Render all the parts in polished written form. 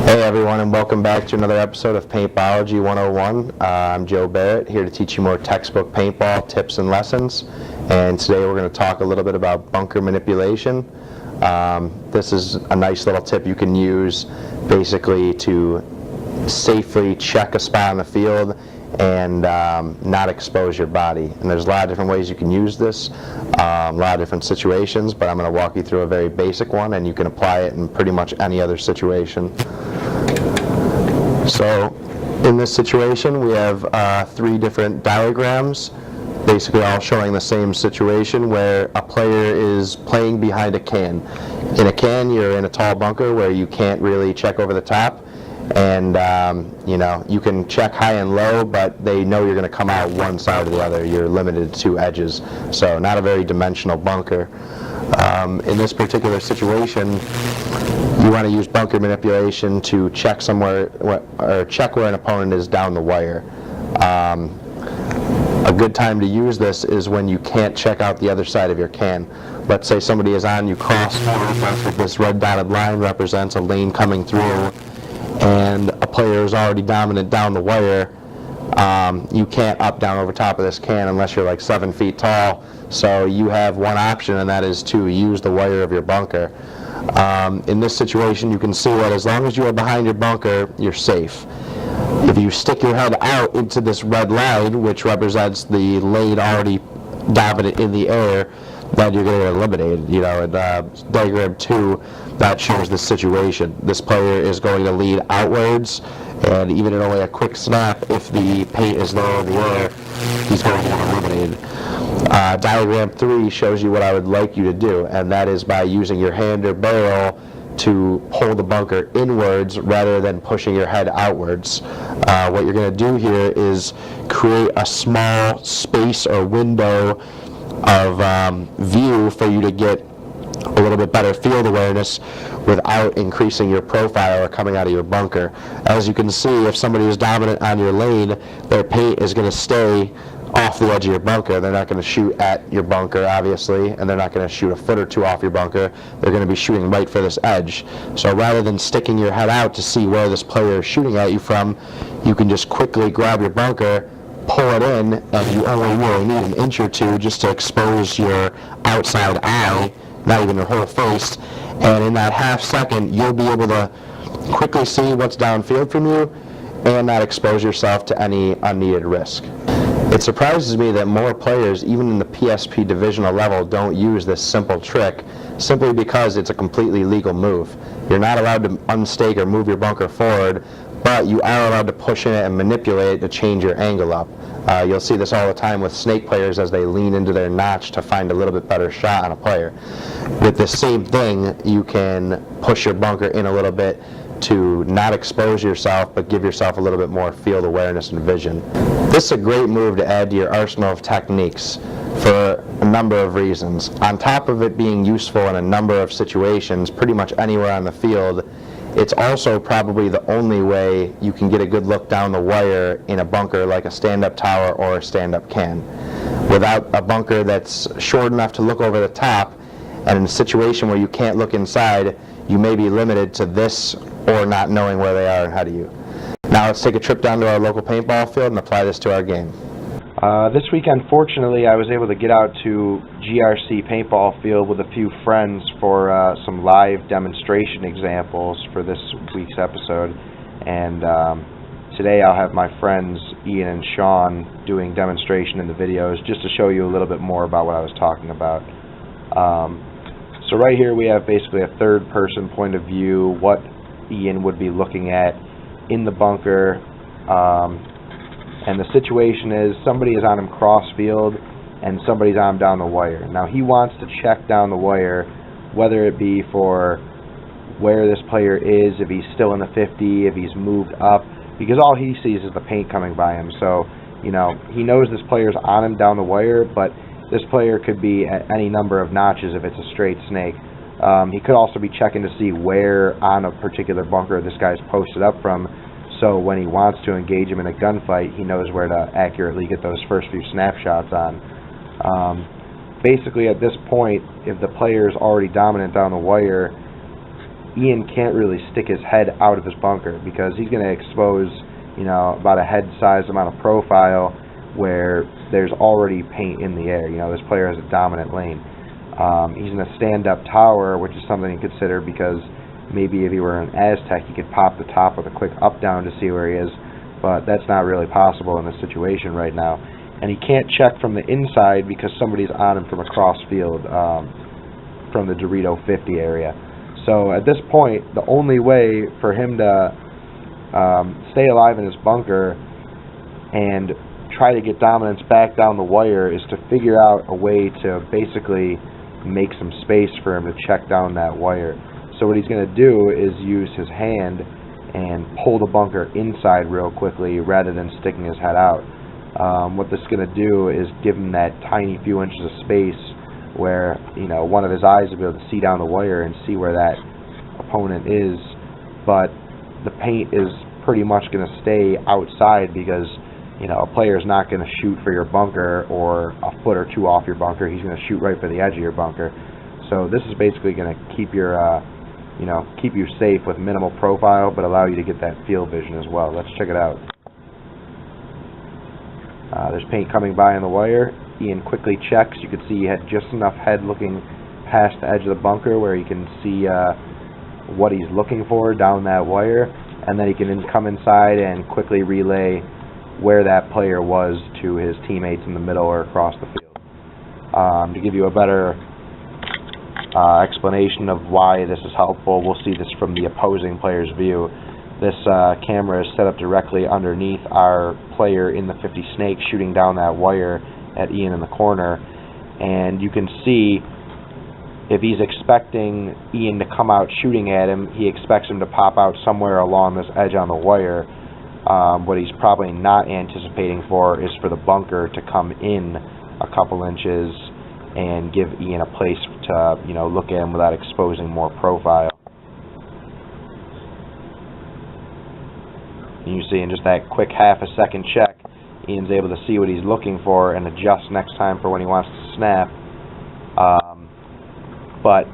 Hey everyone, and welcome back to another episode of Paintbology 101. I'm Joe Barrett, here to teach you more textbook paintball tips and lessons. And today we're going to talk a little bit about bunker manipulation. This is a nice little tip you can use basically to safely check a spot on the field and not expose your body. And there's a lot of different ways you can use this, a lot of different situations, but I'm going to walk you through a very basic one, and you can apply it in pretty much any other situation. So in this situation we have three different diagrams, basically all showing the same situation where a player is playing behind a can. In a can, you're in a tall bunker where you can't really check over the top, and you can check high and low, but they know you're going to come out one side or the other. You're limited to two edges, so not a very dimensional bunker. In this particular situation, you want to use bunker manipulation to check somewhere, or check where an opponent is down the wire. A good time to use this is when you can't check out the other side of your can. Let's say somebody is on you cross forward, this red dotted line represents a lane coming through, and a player is already dominant down the wire. You can't up down over top of this can unless you're like 7 feet tall, so you have one option, and that is to use the wire of your bunker. In this situation, you can see that as long as you are behind your bunker, you're safe. If you stick your head out into this red line, which represents the lane already dominant in the air, then you're going to get eliminated. In diagram 2, that shows the situation. This player is going to lead outwards, and even in only a quick snap, if the paint is low in the air, he's going to get eliminated. Diagram 3 shows you what I would like you to do, and that is by using your hand or barrel to pull the bunker inwards rather than pushing your head outwards. What you're going to do here is create a small space or window of view for you to get a little bit better field awareness without increasing your profile or coming out of your bunker. As you can see, if somebody is dominant on your lane, their paint is going to stay off the edge of your bunker. They're not going to shoot at your bunker, obviously, and they're not going to shoot a foot or two off your bunker. They're going to be shooting right for this edge. So rather than sticking your head out to see where this player is shooting at you from, you can just quickly grab your bunker, pull it in, and you only really need an inch or two just to expose your outside eye, not even your whole face, and in that half second you'll be able to quickly see what's downfield from you and not expose yourself to any unneeded risk. It surprises me that more players, even in the PSP divisional level, don't use this simple trick, simply because it's a completely legal move. You're not allowed to unstake or move your bunker forward, but you are allowed to push in it and manipulate it to change your angle up. You'll see this all the time with snake players as they lean into their notch to find a little bit better shot on a player. With this same thing, you can push your bunker in a little bit to not expose yourself, but give yourself a little bit more field awareness and vision. This is a great move to add to your arsenal of techniques for a number of reasons. On top of it being useful in a number of situations, pretty much anywhere on the field, it's also probably the only way you can get a good look down the wire in a bunker like a stand-up tower or a stand-up can. Without a bunker that's short enough to look over the top, and in a situation where you can't look inside, you may be limited to this or not knowing where they are and how to use. Now let's take a trip down to our local paintball field and apply this to our game. This weekend, fortunately, I was able to get out to GRC paintball field with a few friends for some live demonstration examples for this week's episode. And today I'll have my friends Ian and Sean doing demonstration in the videos just to show you a little bit more about what I was talking about. So right here we have basically a third-person point of view, what Ian would be looking at in the bunker. And the situation is somebody is on him cross field and somebody's on him down the wire. Now he wants to check down the wire, whether it be for where this player is, if he's still in the 50, if he's moved up, because all he sees is the paint coming by him. So, he knows this player's on him down the wire, but this player could be at any number of notches if it's a straight snake. He could also be checking to see where on a particular bunker this guy's posted up from, so when he wants to engage him in a gunfight, he knows where to accurately get those first few snapshots on. Basically, at this point, if the player is already dominant down the wire, Ian can't really stick his head out of his bunker because he's going to expose, you know, about a head-sized amount of profile where there's already paint in the air. You know, this player has a dominant lane. He's in a stand-up tower, which is something to consider because maybe if he were an Aztec, he could pop the top with a quick up-down to see where he is, but that's not really possible in this situation right now. And he can't check from the inside because somebody's on him from across field, from the Dorito 50 area. So at this point, the only way for him to stay alive in his bunker and try to get dominance back down the wire is to figure out a way to basically make some space for him to check down that wire. So what he's going to do is use his hand and pull the bunker inside real quickly rather than sticking his head out. What this is going to do is give him that tiny few inches of space where, you know, one of his eyes will be able to see down the wire and see where that opponent is, but the paint is pretty much going to stay outside because, you know, a player is not going to shoot for your bunker or a foot or two off your bunker. He's going to shoot right for the edge of your bunker. So this is basically going to keep your, you know, keep you safe with minimal profile, but allow you to get that field vision as well. Let's check it out. There's paint coming by on the wire. Ian quickly checks. You can see he had just enough head looking past the edge of the bunker where he can see what he's looking for down that wire, and then he can come inside and quickly relay where that player was to his teammates in the middle or across the field. To give you a better explanation of why this is helpful, we'll see this from the opposing player's view. This camera is set up directly underneath our player in the 50 snake shooting down that wire at Ian in the corner, and you can see if he's expecting Ian to come out shooting at him, he expects him to pop out somewhere along this edge on the wire. What he's probably not anticipating for is for the bunker to come in a couple inches and give Ian a place to, you know, look at him without exposing more profile. And you see in just that quick half-a-second check, Ian's able to see what he's looking for and adjust next time for when he wants to snap. But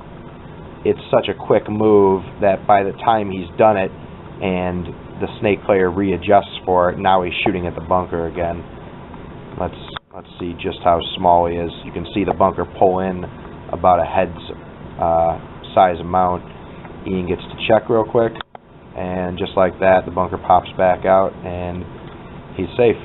it's such a quick move that by the time he's done it and the snake player readjusts for it, now he's shooting at the bunker again. Let's see just how small he is. You can see the bunker pull in about a head's size amount. Ian gets to check real quick, and just like that, the bunker pops back out, and he's safe.